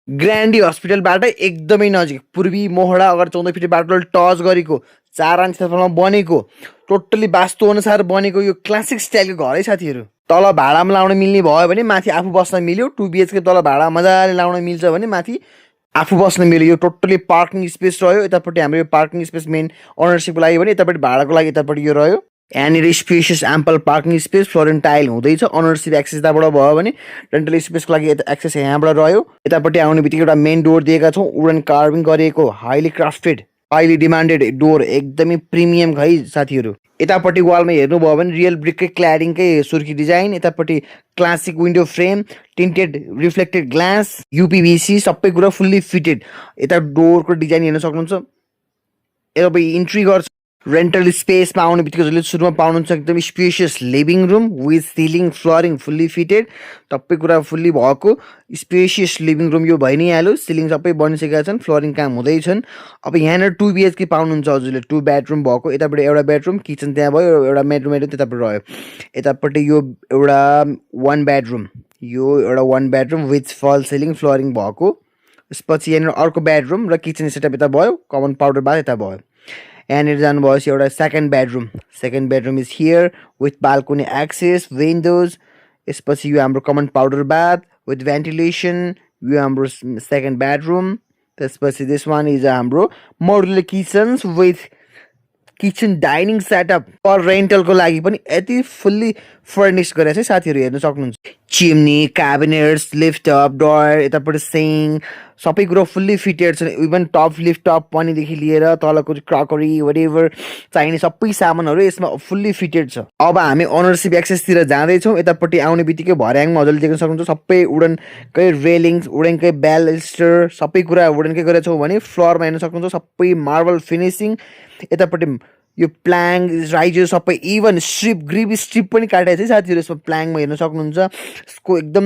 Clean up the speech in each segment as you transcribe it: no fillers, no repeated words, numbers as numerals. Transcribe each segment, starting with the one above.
ग्रान्डी हस्पिटलबाट एकदमै नजिक पूर्वी मोहडा अगर 14 फिट बाटोले टच गरेको 4 आना क्षेत्रफलमा बनेको टोटली वास्तु अनुसार बनेको यो क्लासिक स्टाइलको घर है साथीहरू। तल भाडामा लाउन मिल्ने भयो भने माथि आफू बस्न मिल्यो। 2 BHK तल भाडा मजाले लाउन मिल्छ भने माथि आफू बस्न मिल्यो। यो टोटली पार्किङ स्पेस रह्यो। यतापट्टि हाम्रो यो पार्किङ स्पेस मेन ओनरसिपको लागि भने यतापट्टि भाडाको लागि यतापट्टि यो रह्यो। यहाँनिर spacious ample parking space fluorine tile हुँदैछ। ओनरसिप एक्सेस यताबाट भयो भने रेन्टल स्पेसको लागि एक्सेस यहाँबाट रह्यो। यतापट्टि आउने बित्तिकै एउटा मेन डोर दिएका छौँ वुडन कार्भिङ गरिएको highly crafted highly demanded door एकदमै प्रिमियम है साथीहरू। यतापट्टि वालमा हेर्नुभयो भने रियल ब्रिककै क्ल्याडिङकै सुर्खी डिजाइन। यतापट्टि classic window frame tinted reflected glass UPVC सबै कुरा फुल्ली फिटेड। यता डोरको डिजाइन हेर्न सक्नुहुन्छ। यता इन्ट्री गर्छ रेन्टल स्पेसमा आउने बित्तिकै जसले सुरुमा पाउनुहुन्छ एकदम spacious living room with ceiling flowering fully fitted सबै कुरा फुल्ली भएको स्पेसियस लिभिङ रुम यो भइ नै हाल्यो। सिलिङ सबै बनिसकेका छन् फ्लोरिङ काम हुँदैछन्। अब यहाँनिर 2 BHK पाउनुहुन्छ हजुरले 2 बेडरुम भएको। यतापट्टि एउटा बेडरुम किचन त्यहाँ भयो एउटा बेडरुम त्यतापट्टि रह्यो। यतापट्टि यो एउटा 1 बेडरुम यो एउटा 1 बेडरुम विथ फल सिलिङ फ्लोरिङ भएको। त्यसपछि यहाँनिर अर्को बेडरुम र किचन सेटअप यता भयो कमन पाउडर बाथ यता भयो। यहाँनिर जानुभएपछि एउटा second bedroom is here with balcony access windows. यसपछि यो हाम्रो common powder bath with ventilation यो हाम्रो सेकेन्ड बेडरुम। त्यसपछि दिस वान इज हाम्रो modular kitchens with kitchen dining setup for रेन्टलको लागि पनि यति फुल्ली फर्निस गरेको छ साथीहरू हेर्न सक्नुहुन्छ। चिम्नी क्याबिनेट्स लिफ्ट अप डोर यतापट्टि सिङ सबै कुरो फुल्ली फिटेड छ। इभन टप लिफ्ट टप पनिदेखि लिएर तलको क्रकरी वटेभर चाहिने सबै सामानहरू यसमा फुल्ली फिटेड छ। अब हामी ओनरसिप एक्सेसतिर जाँदैछौँ। यतापट्टि आउने बित्तिकै भर्याङमा हजुरले देख्न सक्नुहुन्छ सबै वुडनकै रेलिङ्स वुडनकै बेलस्टर सबै कुरा वुडनकै गरेका छौँ भने फ्लोरमा हेर्न सक्नुहुन्छ सबै मार्बल फिनिसिङ। यतापट्टि यो प्लाङ राइजर सबै इभन ग्रिप स्ट्रिप पनि काटेको छ साथीहरू यसमा प्लाङमा हेर्न सक्नुहुन्छ। यसको एकदम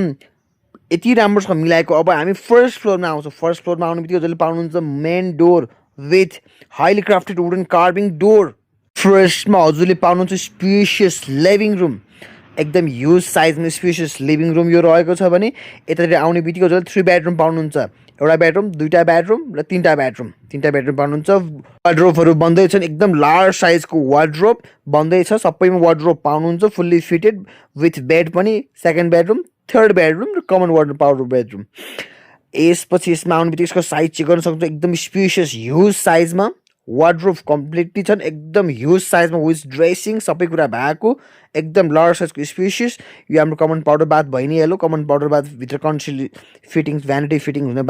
यति राम्रोसँग मिलाएको। अब हामी फर्स्ट फ्लोरमा आउँछौँ। फर्स्ट फ्लोरमा आउने बित्तिकै हजुरले पाउनुहुन्छ main door with highly crafted wooden carving door. फर्स्टमा हजुरले पाउनुहुन्छ स्पेसियस लिभिङ रुम एकदम ह्युज साइजमा स्पेसियस लिभिङ रुम यो रहेको छ भने यतातिर आउने बित्तिकै हजुरले 3 बेडरुम पाउनुहुन्छ। एउटा बेडरुम 2टा बेडरुम र 3टा बेडरुम पाउनुहुन्छ। वार्डरोबहरू बन्दैछन् एकदम लार्ज साइजको वार्डरोब बन्दैछ। सबैमा वार्डरोब पाउनुहुन्छ फुल्ली फिटेड विथ बेड पनि। सेकेन्ड बेडरुम थर्ड बेडरुम र कमन वार्डरोब पाउडर बेडरुम। यसपछि यसमा आउने बित्तिकै यसको साइज चेक गर्न सक्नुहुन्छ एकदम स्पेसियस ह्युज साइजमा वार्डरोब कम्प्लिटली छन् एकदम ह्युज साइजमा विथ ड्रेसिङ सबै कुरा भएको एकदम लार्ज साइजको स्पेसियस। यो हाम्रो कमन पाउडर बाथ भइ नै हाल्यो। कमन पाउडर बाथ भित्र कन्सिल फिटिङ्स भ्यानिटी फिटिङ हुन